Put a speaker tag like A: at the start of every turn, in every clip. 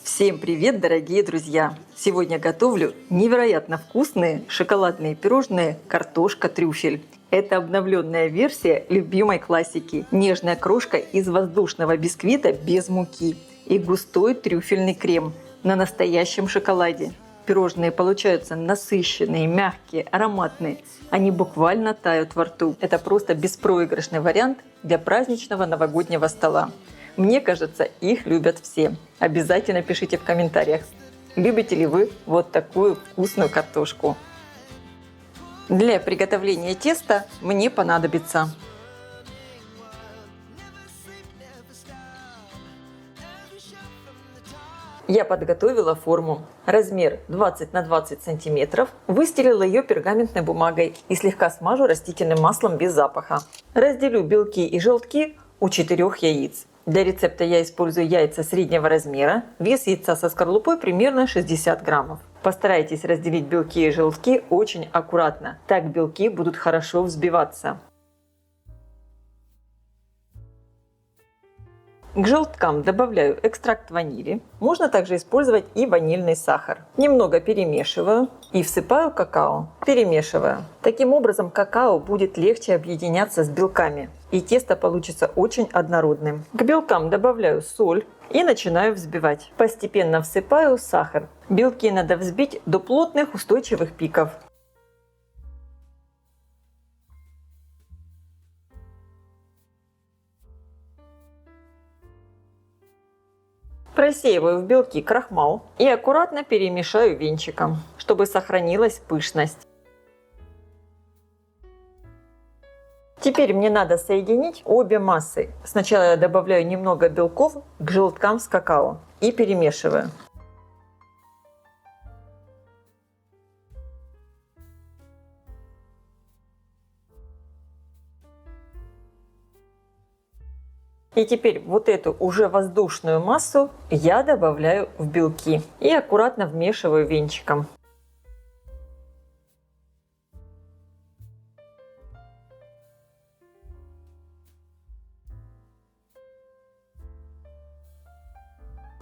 A: Всем привет, дорогие друзья! Сегодня готовлю невероятно вкусные шоколадные пирожные картошка-трюфель. Это обновленная версия любимой классики. Нежная крошка из воздушного бисквита без муки и густой трюфельный крем на настоящем шоколаде. Пирожные получаются насыщенные, мягкие, ароматные. Они буквально тают во рту. Это просто беспроигрышный вариант для праздничного новогоднего стола. Мне кажется, их любят все. Обязательно пишите в комментариях, любите ли вы вот такую вкусную картошку. Для приготовления теста мне понадобится я подготовила форму. Размер 20 на 20 сантиметров. Выстелила ее пергаментной бумагой и слегка смажу растительным маслом без запаха. Разделю белки и желтки у 4 яиц. Для рецепта я использую яйца среднего размера. Вес яйца со скорлупой примерно 60 граммов. Постарайтесь разделить белки и желтки очень аккуратно. Так белки будут хорошо взбиваться. К желткам добавляю экстракт ванили. Можно также использовать и ванильный сахар. Немного перемешиваю и всыпаю какао. Перемешиваю. Таким образом какао будет легче объединяться с белками. И тесто получится очень однородным. К белкам добавляю соль и начинаю взбивать. Постепенно всыпаю сахар. Белки надо взбить до плотных устойчивых пиков. Просеиваю в белки крахмал и аккуратно перемешаю венчиком, чтобы сохранилась пышность. Теперь мне надо соединить обе массы. Сначала я добавляю немного белков к желткам с какао и перемешиваю. И теперь вот эту уже воздушную массу я добавляю в белки и аккуратно вмешиваю венчиком.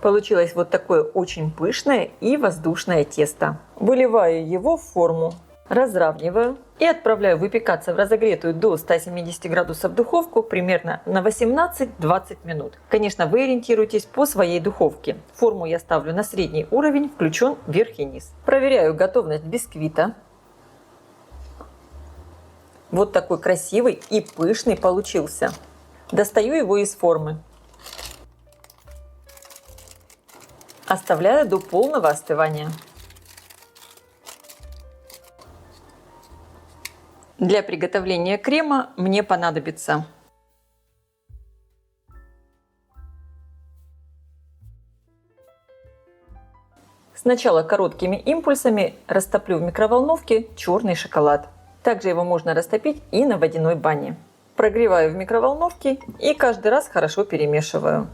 A: Получилось вот такое очень пышное и воздушное тесто. Выливаю его в форму. Разравниваю и отправляю выпекаться в разогретую до 170 градусов духовку примерно на 18-20 минут. Конечно, вы ориентируйтесь по своей духовке. Форму я ставлю на средний уровень, включен верх и низ. Проверяю готовность бисквита. Вот такой красивый и пышный получился. Достаю его из формы. Оставляю до полного остывания. Для приготовления крема мне понадобится сначала короткими импульсами растоплю в микроволновке черный шоколад. Также его можно растопить и на водяной бане. Прогреваю в микроволновке и каждый раз хорошо перемешиваю.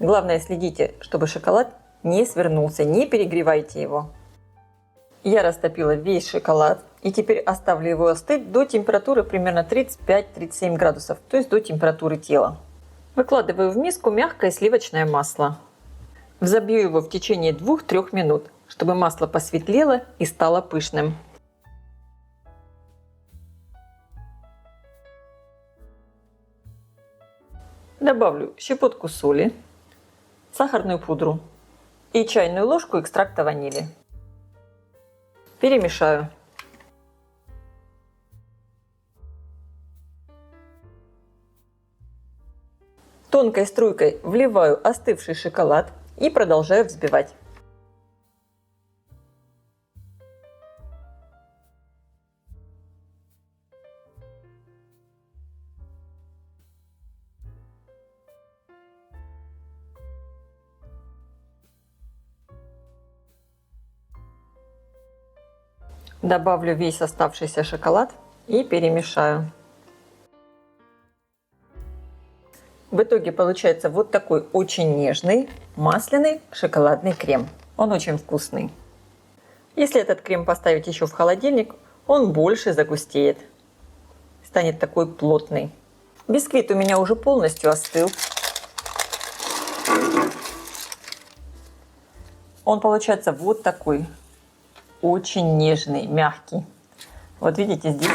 A: Главное, следите, чтобы шоколад не свернулся, не перегревайте его. Я растопила весь шоколад и теперь оставлю его остыть до температуры примерно 35-37 градусов, то есть до температуры тела. Выкладываю в миску мягкое сливочное масло. Взобью его в течение 2-3 минут, чтобы масло посветлело и стало пышным. Добавлю щепотку соли, сахарную пудру и чайную ложку экстракта ванили. Перемешаю. Тонкой струйкой вливаю остывший шоколад и продолжаю взбивать. Добавлю весь оставшийся шоколад и перемешаю. В итоге получается вот такой очень нежный масляный шоколадный крем. Он очень вкусный. Если этот крем поставить еще в холодильник, он больше загустеет. Станет такой плотный. Бисквит у меня уже полностью остыл. Он получается вот такой, очень нежный, мягкий. Вот видите, здесь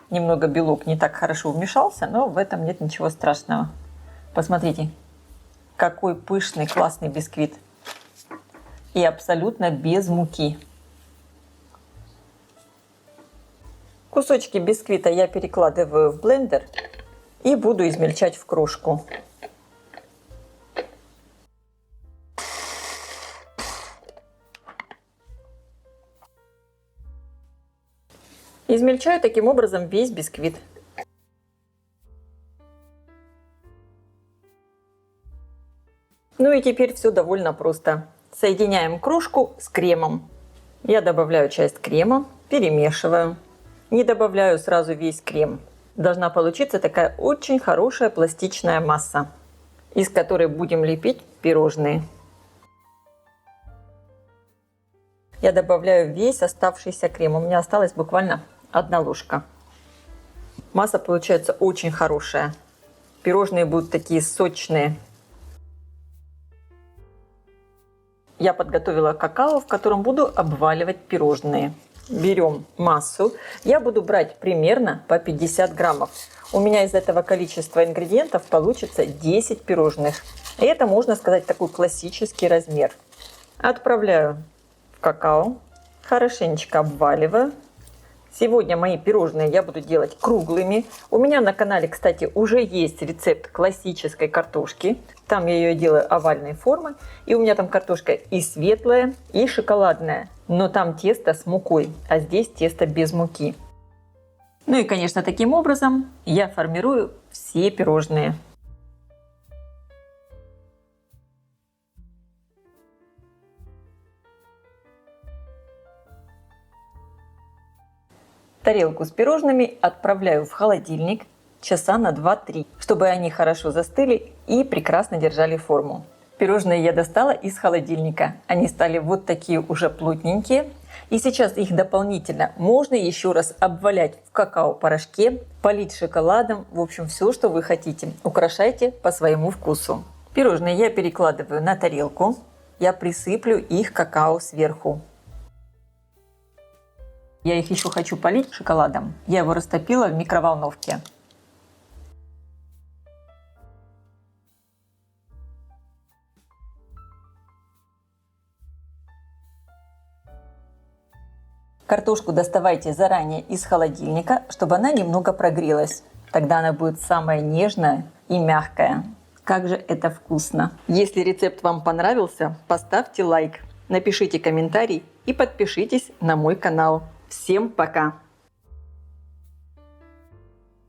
A: немного белок не так хорошо вмешался, но в этом нет ничего страшного. Посмотрите, какой пышный, классный бисквит. И абсолютно без муки. Кусочки бисквита я перекладываю в блендер и буду измельчать в крошку. Измельчаю таким образом весь бисквит. Ну и теперь все довольно просто. Соединяем крошку с кремом. Я добавляю часть крема, перемешиваю. Не добавляю сразу весь крем. Должна получиться такая очень хорошая пластичная масса, из которой будем лепить пирожные. Я добавляю весь оставшийся крем. У меня осталась буквально 1 ложка. Масса получается очень хорошая. Пирожные будут такие сочные. Я подготовила какао, в котором буду обваливать пирожные. Берем массу. Я буду брать примерно по 50 граммов. У меня из этого количества ингредиентов получится 10 пирожных. И это, можно сказать, такой классический размер. Отправляю в какао. Хорошенечко обваливаю. Сегодня мои пирожные я буду делать круглыми. У меня на канале, кстати, уже есть рецепт классической картошки. Там я ее делаю овальной формы. И у меня там картошка и светлая, и шоколадная. Но там тесто с мукой, а здесь тесто без муки. Ну и, конечно, таким образом я формирую все пирожные. Тарелку с пирожными отправляю в холодильник часа на 2-3, чтобы они хорошо застыли и прекрасно держали форму. Пирожные я достала из холодильника. Они стали вот такие уже плотненькие. И сейчас их дополнительно можно еще раз обвалять в какао-порошке, полить шоколадом. В общем, все, что вы хотите. Украшайте по своему вкусу. Пирожные я перекладываю на тарелку. Я присыплю их какао сверху. Я их еще хочу полить шоколадом. Я его растопила в микроволновке. Картошку доставайте заранее из холодильника, чтобы она немного прогрелась. Тогда она будет самая нежная и мягкая. Как же это вкусно! Если рецепт вам понравился, поставьте лайк, напишите комментарий и подпишитесь на мой канал. Всем пока!